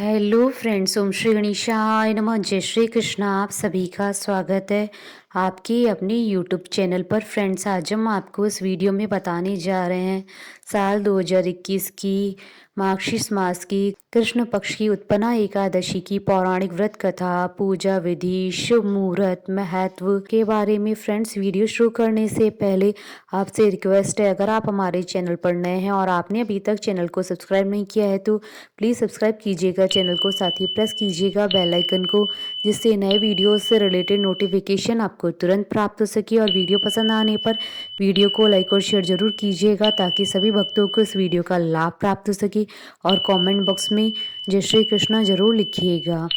Hello friends, ओम श्री गणेशाय नमः। जय श्री कृष्णा। आप सभी का स्वागत है आपके अपने यूट्यूब चैनल पर। फ्रेंड्स, आज हम आपको इस वीडियो में बताने जा रहे हैं साल 2021 की मार्गशीर्ष मास की कृष्ण पक्ष की उत्पन्ना एकादशी की पौराणिक व्रत कथा, पूजा विधि, शुभ मुहूर्त, महत्व के बारे में। फ्रेंड्स, वीडियो शुरू करने से पहले आपसे रिक्वेस्ट है, अगर आप हमारे चैनल पर नए हैं और आपने अभी तक चैनल को सब्सक्राइब नहीं किया है तो प्लीज़ सब्सक्राइब कीजिएगा चैनल को, साथ ही प्रेस कीजिएगा बेल आइकन को, जिससे नए वीडियो से रिलेटेड नोटिफिकेशन आपको तुरंत प्राप्त हो सके। और वीडियो पसंद आने पर वीडियो को लाइक और शेयर जरूर कीजिएगा ताकि सभी भक्तों को इस वीडियो का लाभ प्राप्त हो सके। और कमेंट बॉक्स में जय श्री कृष्णा जरूर लिखिएगा।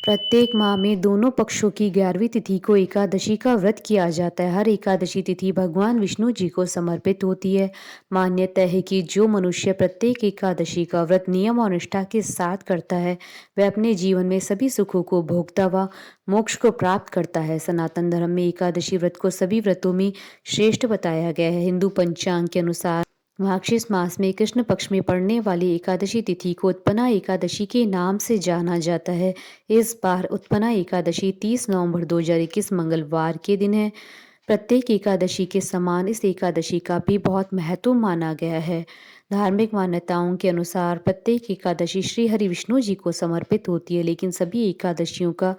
प्रत्येक माह में दोनों पक्षों की 11वीं तिथि को एकादशी का व्रत किया जाता है। हर एकादशी तिथि भगवान विष्णु जी को समर्पित होती है। मान्यता है कि जो मनुष्य प्रत्येक एकादशी का व्रत नियम और निष्ठा के साथ करता है, वह अपने जीवन में सभी सुखों को भोगता व मोक्ष को प्राप्त करता है। सनातन धर्म में एकादशी व्रत को सभी व्रतों में श्रेष्ठ बताया गया है। हिंदू पंचांग के अनुसार मार्गशीर्ष मास में कृष्ण पक्ष में पड़ने वाली एकादशी तिथि को उत्पन्ना एकादशी के नाम से जाना जाता है। इस बार उत्पन्ना एकादशी 30 नवंबर 2021 मंगलवार के दिन है। प्रत्येक एकादशी के समान इस एकादशी का भी बहुत महत्व माना गया है। धार्मिक मान्यताओं के अनुसार प्रत्येक एकादशी श्री हरि विष्णु जी को समर्पित होती है, लेकिन सभी एकादशियों का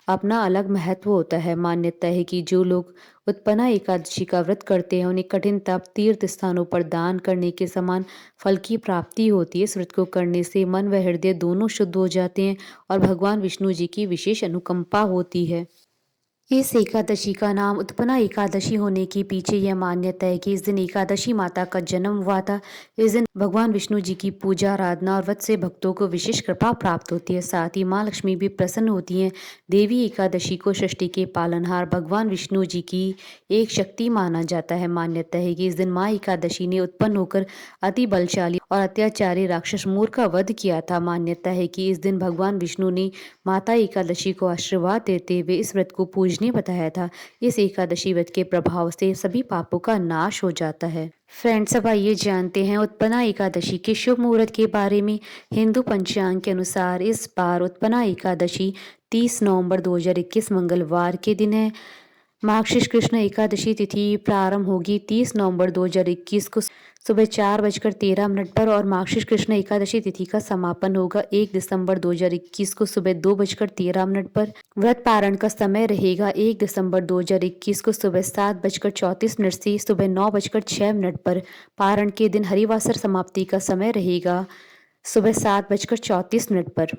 अपना अलग महत्व होता है। मान्यता है कि जो लोग उत्पन्ना एकादशी का व्रत करते हैं, उन्हें कठिन तप, तीर्थ स्थानों पर दान करने के समान फल की प्राप्ति होती है। इस व्रत को करने से मन व हृदय दोनों शुद्ध हो जाते हैं और भगवान विष्णु जी की विशेष अनुकंपा होती है। इस एकादशी का नाम उत्पन्ना एकादशी होने के पीछे यह मान्यता है कि इस दिन एकादशी माता का जन्म हुआ था। इस दिन भगवान विष्णु जी की पूजा आराधना और व्रत से भक्तों को विशेष कृपा प्राप्त होती है। साथ ही माँ लक्ष्मी भी प्रसन्न होती हैं। देवी एकादशी को सृष्टि के पालनहार भगवान विष्णु जी की एक शक्ति माना जाता है। मान्यता है कि इस दिन माँ एकादशी ने उत्पन्न होकर अति बलशाली और अत्याचारी राक्षस मोर का वध किया था। मान्यता है कि इस दिन भगवान विष्णु ने माता एकादशी को आशीर्वाद देते हुए इस व्रत को पूजनीय बताया था। इस एकादशी व्रत के प्रभाव से सभी पापों का नाश हो जाता है। फ्रेंड्स, अब आइए जानते हैं उत्पन्ना एकादशी के शुभ मुहूर्त के बारे में। हिंदू पंचांग के अनुसार इस बार उत्पन्ना एकादशी 30 नवंबर 2021 मंगलवार के दिन है। मार्गशीर्ष कृष्ण एकादशी तिथि प्रारंभ होगी 30 नवंबर 2021 को सुबह 4:13 पर और मार्गशीर्ष कृष्ण एकादशी तिथि का समापन होगा 1 दिसंबर 2021 को सुबह 2:13 पर। व्रत पारण का समय रहेगा 1 दिसंबर 2021 को सुबह 7:34 से सुबह 9:06 पर। पारण के दिन हरिवासर समाप्ति का समय रहेगा सुबह 7:34 पर।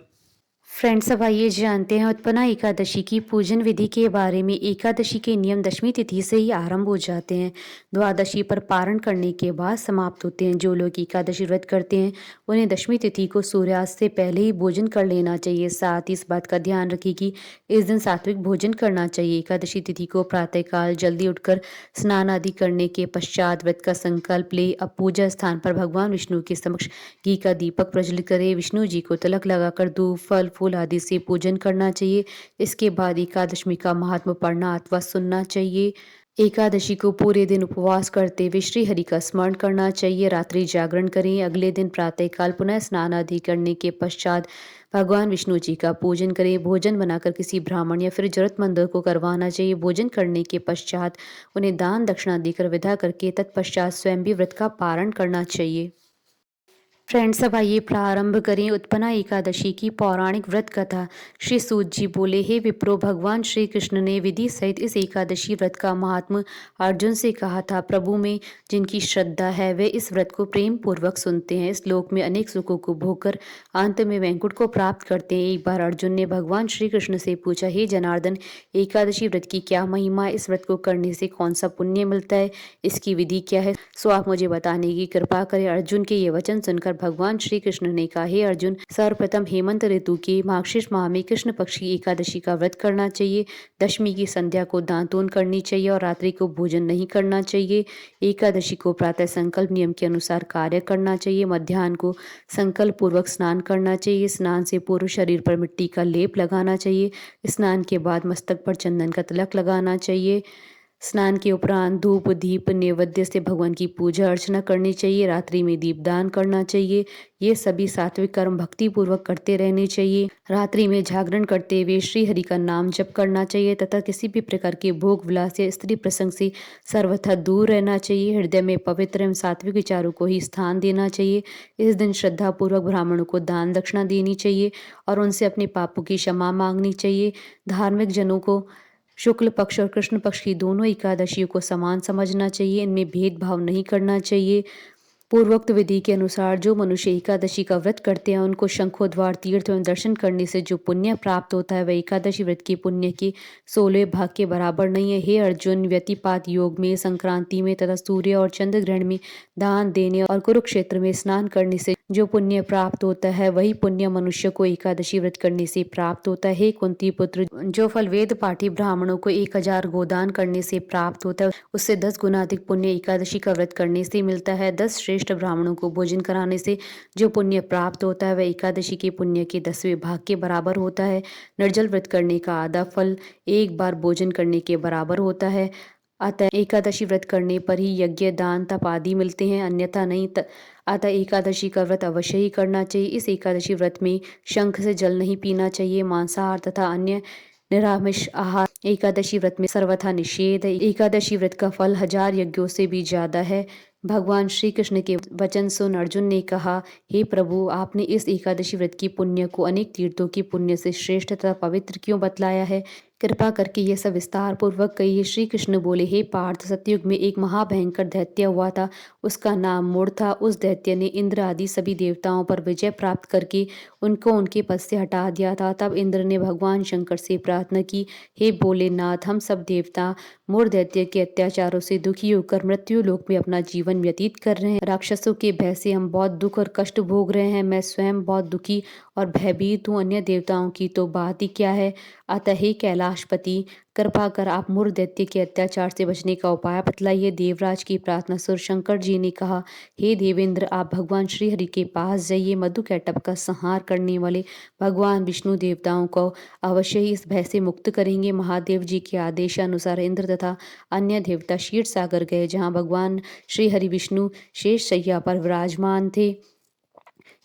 फ्रेंड्स, अब आइए जानते हैं उत्पन्ना एकादशी की पूजन विधि के बारे में। एकादशी के नियम दशमी तिथि से ही आरंभ हो जाते हैं। द्वादशी पर पारण करने के बाद समाप्त होते हैं। जो लोग एकादशी व्रत करते हैं उन्हें दशमी तिथि को सूर्यास्त से पहले ही भोजन कर लेना चाहिए। साथ ही इस बात का ध्यान रखें कि इस दिन सात्विक भोजन करना चाहिए। एकादशी तिथि को प्रातःकाल जल्दी उठकर स्नान आदि करने के पश्चात व्रत का संकल्प ले। अब पूजा स्थान पर भगवान विष्णु के समक्ष घी का दीपक प्रज्वलित करें। विष्णु जी को तिलक लगाकर धूप, फल, फूल आदि से पूजन करना चाहिए। इसके बाद एकादशी का महात्म्य पढ़ना अथवा सुनना चाहिए। एकादशी को पूरे दिन उपवास करते हुए श्री हरि का स्मरण करना चाहिए। रात्रि जागरण करें। अगले दिन प्रातःकाल पुनः स्नान आदि करने के पश्चात भगवान विष्णु जी का पूजन करें। भोजन बनाकर किसी ब्राह्मण या फिर जरूरतमंदों को करवाना चाहिए। भोजन करने के पश्चात उन्हें दान दक्षिणा देकर विदा करके तत्पश्चात स्वयं भी व्रत का पारण करना चाहिए। फ्रेंड्स, अब आइए प्रारंभ करें उत्पन्ना एकादशी की पौराणिक व्रत कथा। श्री सूत जी बोले, हे विप्रो, भगवान श्री कृष्ण ने विधि सहित इस एकादशी व्रत का महात्म अर्जुन से कहा था। प्रभु में जिनकी श्रद्धा है वे इस व्रत को प्रेम पूर्वक सुनते हैं। इस लोक में अनेक सुखों को भोगकर अंत में वैकुंठ को प्राप्त करते हैं। एक बार अर्जुन ने भगवान श्री कृष्ण से पूछा, हे जनार्दन, एकादशी व्रत की क्या महिमा है? इस व्रत को करने से कौन सा पुण्य मिलता है? इसकी विधि क्या है? सो आप मुझे बताने की कृपा करें। अर्जुन के ये वचन सुनकर भगवान श्री कृष्ण ने कहा, हे अर्जुन, सर्वप्रथम हेमंत ऋतु के मार्गशीर्ष माह में कृष्ण पक्ष की एकादशी का व्रत करना चाहिए। दशमी की संध्या को दांतोन करनी चाहिए और रात्रि को भोजन नहीं करना चाहिए। एकादशी को प्रातः संकल्प नियम के अनुसार कार्य करना चाहिए। मध्याह्न को संकल्प पूर्वक स्नान करना चाहिए। स्नान से पूर्व शरीर पर मिट्टी का लेप लगाना चाहिए। स्नान के बाद मस्तक पर चंदन का तिलक लगाना चाहिए। स्नान के उपरांत धूप दीप नैवेद्य से भगवान की पूजा अर्चना करनी चाहिए। रात्रि में दीपदान करना चाहिए। ये सभी सात्विक कर्म भक्ति पूर्वक करते रहने चाहिए। रात्रि में जागरण करते हुए श्री हरि का नाम जप करना चाहिए तथा किसी भी प्रकार के भोग विलास या स्त्री प्रसंग से सर्वथा दूर रहना चाहिए। हृदय में पवित्र एवं सात्विक विचारों को ही स्थान देना चाहिए। इस दिन श्रद्धा पूर्वक ब्राह्मणों को दान दक्षिणा देनी चाहिए और उनसे अपने पापों की क्षमा मांगनी चाहिए। धार्मिक जनों को शुक्ल पक्ष और कृष्ण पक्ष की दोनों एकादशियों को समान समझना चाहिए। इनमें भेदभाव नहीं करना चाहिए। पूर्वोक्त विधि के अनुसार जो मनुष्य एकादशी का व्रत करते हैं उनको शंखोद्वार तीर्थ एवं दर्शन करने से जो पुण्य प्राप्त होता है वह एकादशी व्रत के पुण्य के 16 भाग के बराबर नहीं है। हे अर्जुन, व्यतिपात योग में, संक्रांति में तथा सूर्य और चंद्र ग्रहण में दान देने और कुरुक्षेत्र में स्नान करने से जो पुण्य प्राप्त होता है वही पुण्य मनुष्य को एकादशी व्रत करने से प्राप्त होता है। हे कुंती पुत्र, जो फल वेद पाठी ब्राह्मणों को 1000 गोदान करने से प्राप्त होता है उससे 10 गुना अधिक पुण्य एकादशी का व्रत करने से मिलता है। 10 श्रेष्ठ ब्राह्मणों को भोजन कराने से जो पुण्य प्राप्त होता है वह एकादशी के पुण्य के 10वें भाग के बराबर होता है। निर्जल व्रत करने का आधा फल एक बार भोजन करने के बराबर होता है। अतः एकादशी व्रत करने पर ही यज्ञ दान तप आदि मिलते हैं, अन्यथा नहीं। अतः एकादशी का व्रत अवश्य ही करना चाहिए। इस एकादशी व्रत में शंख से जल नहीं पीना चाहिए। मांसाहार तथा अन्य निरामिष आहार एकादशी व्रत में सर्वथा निषेध है। एकादशी व्रत का फल 1000 यज्ञों से भी ज्यादा है। भगवान श्री कृष्ण के वचन सुन अर्जुन ने कहा, हे प्रभु, आपने इस एकादशी व्रत की पुण्य को अनेक तीर्थों की पुण्य से श्रेष्ठ तथा पवित्र क्यों बतलाया है? कृपा करके यह सब विस्तार पूर्वक कहिए। श्री कृष्ण बोले, हे पार्थ, सतयुग में एक महाभयंकर दैत्य हुआ था। उसका नाम मूढ़ था। उस दैत्य ने इंद्र आदि सभी देवताओं पर विजय प्राप्त करके उनको उनके पद से हटा दिया था। तब इंद्र ने भगवान शंकर से प्रार्थना की, हे भोलेनाथ, हम सब देवता मूढ़ दैत्य के अत्याचारों से दुखी होकर मृत्यु लोक में अपना जीवन व्यतीत कर रहे हैं। राक्षसों के भय से हम बहुत दुख और कष्ट भोग रहे हैं। मैं स्वयं बहुत दुखी और भयभीत हूँ। अन्य देवताओं की तो बात ही क्या है। अतः हे कैलाशपति, कृपा कर आप मूढ़ दैत्य के अत्याचार से बचने का उपाय बतलाइए। देवराज की प्रार्थना सुन शंकर जी ने कहा, हे देवेंद्र, आप भगवान श्री हरि के पास जाइए। मधुकैटभ का संहार करने वाले भगवान विष्णु देवताओं को अवश्य ही इस भय से मुक्त करेंगे। महादेव जी के आदेशानुसार इंद्र तथा अन्य देवता क्षीर सागर गए, जहाँ भगवान श्री हरि विष्णु शेष शैया पर विराजमान थे।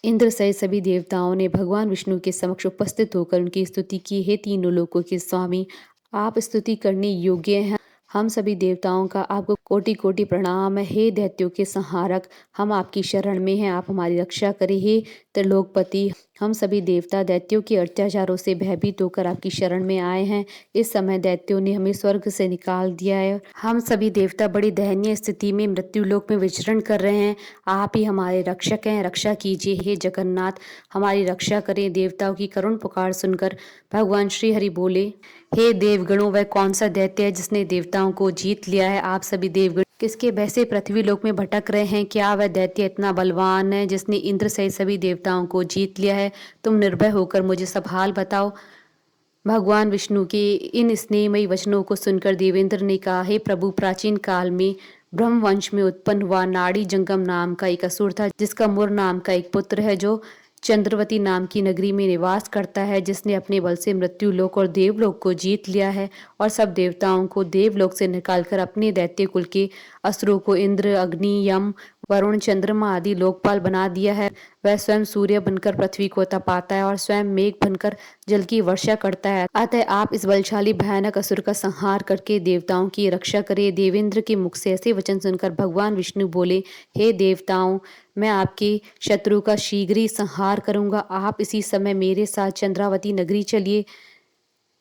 इंद्र सहित सभी देवताओं ने भगवान विष्णु के समक्ष उपस्थित होकर उनकी स्तुति की। हे तीनों लोकों के स्वामी, आप स्तुति करने योग्य हैं। हम सभी देवताओं का आपको कोटि कोटि प्रणाम है। हे दैत्यों के संहारक, हम आपकी शरण में हैं, आप हमारी रक्षा करें। हे त्रिलोकपति, हम सभी देवता दैत्यों के अत्याचारों से भयभीत होकर आपकी शरण में आए हैं। इस समय दैत्यों ने हमें स्वर्ग से निकाल दिया है। हम सभी देवता बड़ी दयनीय स्थिति में मृत्यु लोक में विचरण कर रहे हैं। आप ही हमारे रक्षक हैं, रक्षा कीजिए। हे जगन्नाथ, हमारी रक्षा करें। देवताओं की करुण पुकार सुनकर भगवान श्री हरि बोले, हे देवगणों, वह कौन सा दैत्य है जिसने देवताओं को जीत लिया है? आप सभी देवगण किसके भय से पृथ्वी लोक में भटक रहे हैं? क्या वह दैत्य इतना बलवान है जिसने इंद्र सहित सभी देवताओं को जीत लिया है? तुम निर्भय होकर मुझे सब हाल बताओ। भगवान विष्णु के इन स्नेहमयी वचनों को सुनकर देवेंद्र ने कहा, हे प्रभु, प्राचीन काल में ब्रह्मवंश में उत्पन्न हुआ नाड़ी जंगम नाम का एक असुर था, जिसका मुर नाम का एक पुत्र है, जो चंद्रवती नाम की नगरी में निवास करता है, जिसने अपने बल से मृत्यु लोक और देवलोक को जीत लिया है और सब देवताओं को देवलोक से निकालकर अपने दैत्य कुल के असुरों को इंद्र, अग्नि, यम, वरुण, चंद्रमा आदि लोकपाल बना दिया है। वह स्वयं सूर्य बनकर पृथ्वी को तपाता है और स्वयं मेघ बनकर जल की वर्षा करता है। अतः आप इस बलशाली भयानक असुर का संहार करके देवताओं की रक्षा करें। देवेंद्र के मुख से ऐसे वचन सुनकर भगवान विष्णु बोले, हे देवताओं, मैं आपके शत्रु का शीघ्र ही संहार करूंगा। आप इसी समय मेरे साथ चंद्रावती नगरी चलिए।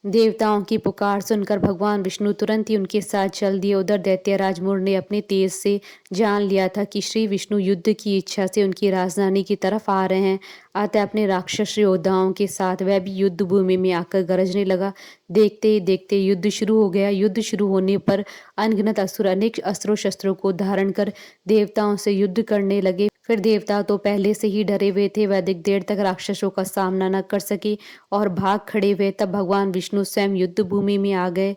देवताओं की पुकार सुनकर भगवान विष्णु तुरंत ही उनके साथ चल दिए। उधर दैत्यराज मूढ़ ने अपने तेज से जान लिया था कि श्री विष्णु युद्ध की इच्छा से उनकी राजधानी की तरफ आ रहे हैं। अतः अपने राक्षस योद्धाओं के साथ वह भी युद्ध भूमि में आकर गरजने लगा। देखते ही देखते युद्ध शुरू हो गया। युद्ध शुरू होने पर अनगिनत असुर अनेक अस्त्रों शस्त्रों को धारण कर देवताओं से युद्ध करने लगे। फिर देवता तो पहले से ही डरे हुए थे, वह अधिक देर तक राक्षसों का सामना न कर सके और भाग खड़े हुए। तब भगवान विष्णु स्वयं युद्ध भूमि में आ गए।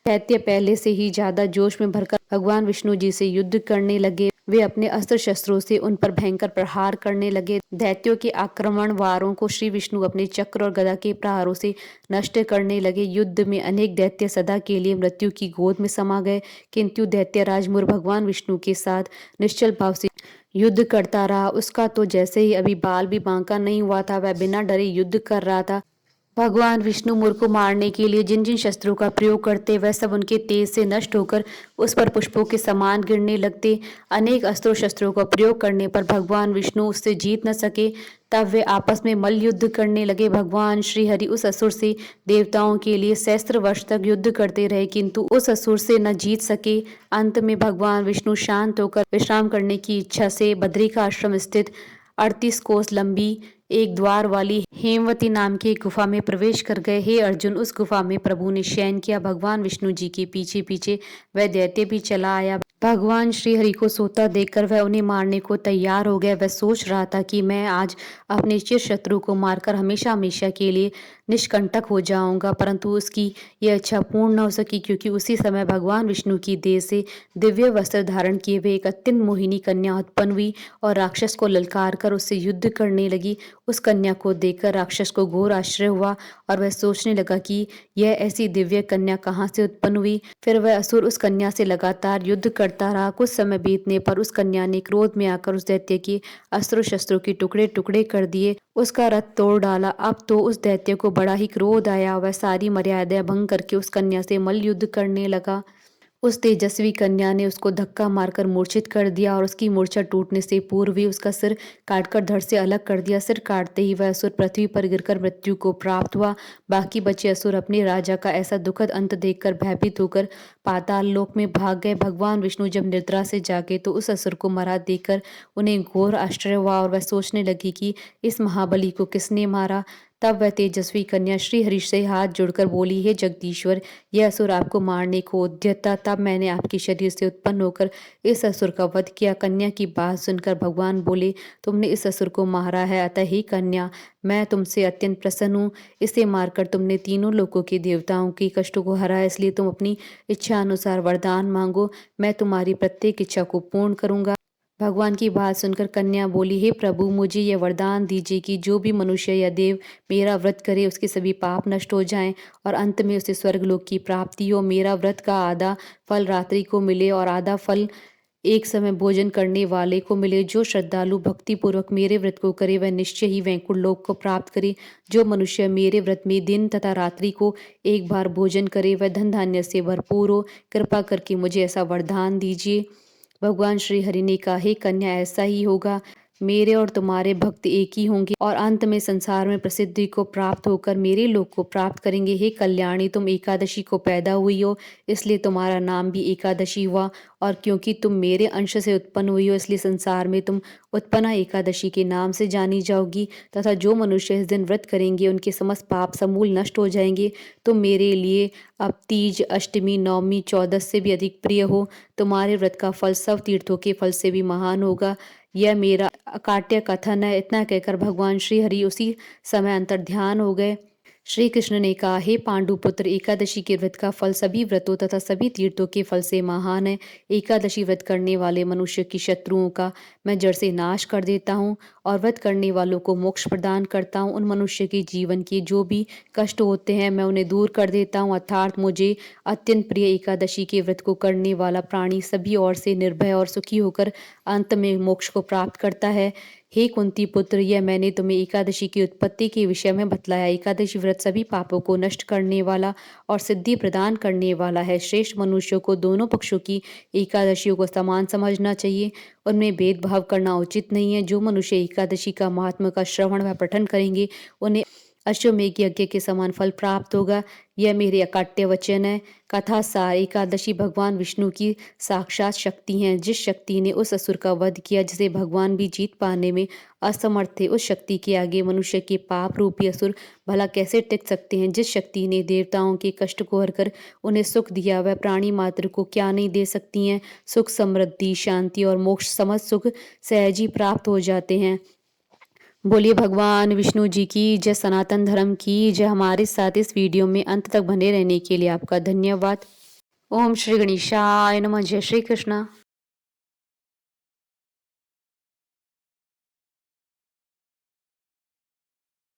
दैत्य पहले से ही ज्यादा जोश में भरकर भगवान विष्णु जी से युद्ध करने लगे। वे अपने अस्त्र शस्त्रों से उन पर भयंकर प्रहार करने लगे। दैत्यों के आक्रमण वारों को श्री विष्णु अपने चक्र और गदा के प्रहारों से नष्ट करने लगे। युद्ध में अनेक दैत्य सदा के लिए मृत्यु की गोद में समा गए, किंतु दैत्यराज मुर भगवान विष्णु के साथ निश्चल भाव से युद्ध करता रहा। उसका तो जैसे ही अभी बाल भी बांका नहीं हुआ था, वह बिना डरे युद्ध कर रहा था। भगवान विष्णु मुर को मारने के लिए जिन जिन शस्त्रों का प्रयोग करते, वह सब उनके तेज से नष्ट होकर उस पर पुष्पों के समान गिरने लगते। अनेक अस्त्रों शस्त्रों का प्रयोग करने पर भगवान विष्णु उससे जीत न सके। तब वे आपस में मल्ल युद्ध करने लगे। भगवान श्री हरि उस असुर से देवताओं के लिए सहस्त्र वर्ष तक युद्ध करते रहे, किंतु उस असुर से न जीत सके। अंत में भगवान विष्णु शांत होकर विश्राम करने की इच्छा से बद्री का आश्रम स्थित 38 कोस लंबी एक द्वार वाली हेमवती नाम की एक गुफा में प्रवेश कर गए। हे अर्जुन, उस गुफा में प्रभु ने शयन किया। भगवान विष्णु जी के पीछे पीछे वह दैत्य भी चला आया। भगवान श्री हरि को सोता देखकर वह उन्हें मारने को तैयार हो गया। वह सोच रहा था कि मैं आज अपने चिर शत्रु को मारकर हमेशा हमेशा के लिए निष्कंटक हो जाऊंगा, परंतु उसकी यह इच्छा पूर्ण न हो सकी, क्योंकि उसी समय भगवान विष्णु की देह से दिव्य वस्त्र धारण किए हुए एक अत्यंत मोहिनी कन्या उत्पन्न हुई और राक्षस को ललकार कर उससे युद्ध करने लगी। उस कन्या को देखकर राक्षस को घोर आश्चर्य हुआ और वह सोचने लगा कि यह ऐसी दिव्य कन्या कहाँ से उत्पन्न हुई। फिर वह असुर उस कन्या से लगातार युद्ध करता रहा। कुछ समय बीतने पर उस कन्या ने क्रोध में आकर उस दैत्य के अस्त्रों शस्त्रों के टुकड़े टुकड़े कर दिए, उसका रथ तोड़ डाला। अब तो उस दैत्य को बड़ा ही क्रोध आया। वह सारी मर्यादाएं भंग करके उस कन्या से मल्ल युद्ध करने लगा। उस तेजस्वी कन्या ने उसको धक्का मारकर मूर्छित कर दिया और उसकी मूर्छा टूटने से पूर्व ही उसका सिर काटकर धड़ से अलग कर दिया। सिर काटते ही वह असुर पृथ्वी पर गिरकर मृत्यु को प्राप्त हुआ। बाकी बचे असुर अपने राजा का ऐसा दुखद अंत देखकर भयभीत होकर पाताल लोक में भाग गए। भगवान विष्णु जब निद्रा से जागे तो उस असुर को मरा देखकर उन्हें घोर आश्चर्य हुआ और वह सोचने लगी कि इस महाबली को किसने मारा। तब वह तेजस्वी कन्या श्री हरि से हाथ जोड़कर बोली, हे जगदीश्वर, यह असुर आपको मारने को उद्यत था, तब मैंने आपके शरीर से उत्पन्न होकर इस असुर का वध किया। कन्या की बात सुनकर भगवान बोले, तुमने इस असुर को मारा है, अतः ही कन्या, मैं तुमसे अत्यंत प्रसन्न हूँ। इसे मारकर तुमने तीनों लोकों के देवताओं के कष्टों को हराया, इसलिए तुम अपनी इच्छा अनुसार वरदान मांगो, मैं तुम्हारी प्रत्येक इच्छा को पूर्ण करूंगा। भगवान की बात सुनकर कन्या बोली, हे प्रभु, मुझे यह वरदान दीजिए कि जो भी मनुष्य या देव मेरा व्रत करे उसके सभी पाप नष्ट हो जाएं और अंत में उसे स्वर्गलोक की प्राप्ति हो। मेरा व्रत का आधा फल रात्रि को मिले और आधा फल एक समय भोजन करने वाले को मिले। जो श्रद्धालु भक्ति पूर्वक मेरे व्रत को करे वह निश्चय ही वैकुंठ लोक को प्राप्त करे। जो मनुष्य मेरे व्रत में दिन तथा रात्रि को एक बार भोजन करे वह धन धान्य से भरपूर हो। कृपा करके मुझे ऐसा वरदान दीजिए। भगवान श्री हरि ने कहा, हे कन्या, ऐसा ही होगा। मेरे और तुम्हारे भक्त एक ही होंगे और अंत में संसार में प्रसिद्धि को प्राप्त होकर मेरे लोक को प्राप्त करेंगे। हे कल्याणी, तुम एकादशी को पैदा हुई हो, इसलिए तुम्हारा नाम भी एकादशी हुआ, और क्योंकि तुम मेरे अंश से उत्पन्न हुई हो इसलिए संसार में तुम उत्पन्ना एकादशी के नाम से जानी जाओगी। तथा जो मनुष्य इस दिन व्रत करेंगे उनके समस्त पाप समूल नष्ट हो जाएंगे। तुम मेरे लिए अब तीज, अष्टमी, नवमी, चौदस से भी अधिक प्रिय हो। तुम्हारे व्रत का फल सब तीर्थों के फल से भी महान होगा। यह मेरा अकाट्य कथन है। इतना कहकर भगवान श्री हरि उसी समय अंतर्ध्यान हो गए। श्री कृष्ण ने कहा, हे पांडुपुत्र, एकादशी के व्रत का फल सभी व्रतों तथा सभी तीर्थों के फल से महान है। एकादशी व्रत करने वाले मनुष्य की शत्रुओं का मैं जड़ से नाश कर देता हूँ और व्रत करने वालों को मोक्ष प्रदान करता हूँ। उन मनुष्य के जीवन के जो भी कष्ट होते हैं मैं उन्हें दूर कर देता हूँ। अर्थात मुझे अत्यंत प्रिय एकादशी के व्रत को करने वाला प्राणी सभी ओर से निर्भय और सुखी होकर अंत में मोक्ष को प्राप्त करता है। हे कुंती पुत्र, यह मैंने तुम्हें एकादशी की उत्पत्ति के विषय में बतलाया। एकादशी व्रत सभी पापों को नष्ट करने वाला और सिद्धि प्रदान करने वाला है। श्रेष्ठ मनुष्यों को दोनों पक्षों की एकादशियों को समान समझना चाहिए, उनमें भेदभाव करना उचित नहीं है। जो मनुष्य एकादशी का महात्मा का श्रवण व पठन करेंगे उन्हें अश्वमेघ यज्ञ के समान फल प्राप्त होगा। यह मेरे अकाट्य वचन है। कथा सार, एकादशी भगवान विष्णु की साक्षात शक्ति हैं। जिस शक्ति ने उस असुर का वध किया जिसे भगवान भी जीत पाने में असमर्थ थे, उस शक्ति के आगे मनुष्य के पाप रूपी असुर भला कैसे टिक सकते हैं। जिस शक्ति ने देवताओं के कष्ट को हरकर उन्हें सुख दिया वह प्राणी मात्र को क्या नहीं दे सकती हैं। सुख, समृद्धि, शांति और मोक्ष समस्त सुख सहज ही प्राप्त हो जाते हैं। बोलिए भगवान विष्णु जी की जय, सनातन धर्म की जय। हमारे साथ इस वीडियो में अंत तक बने रहने के लिए आपका धन्यवाद। ओम श्री गणेशाय नमः। जय श्री कृष्णा।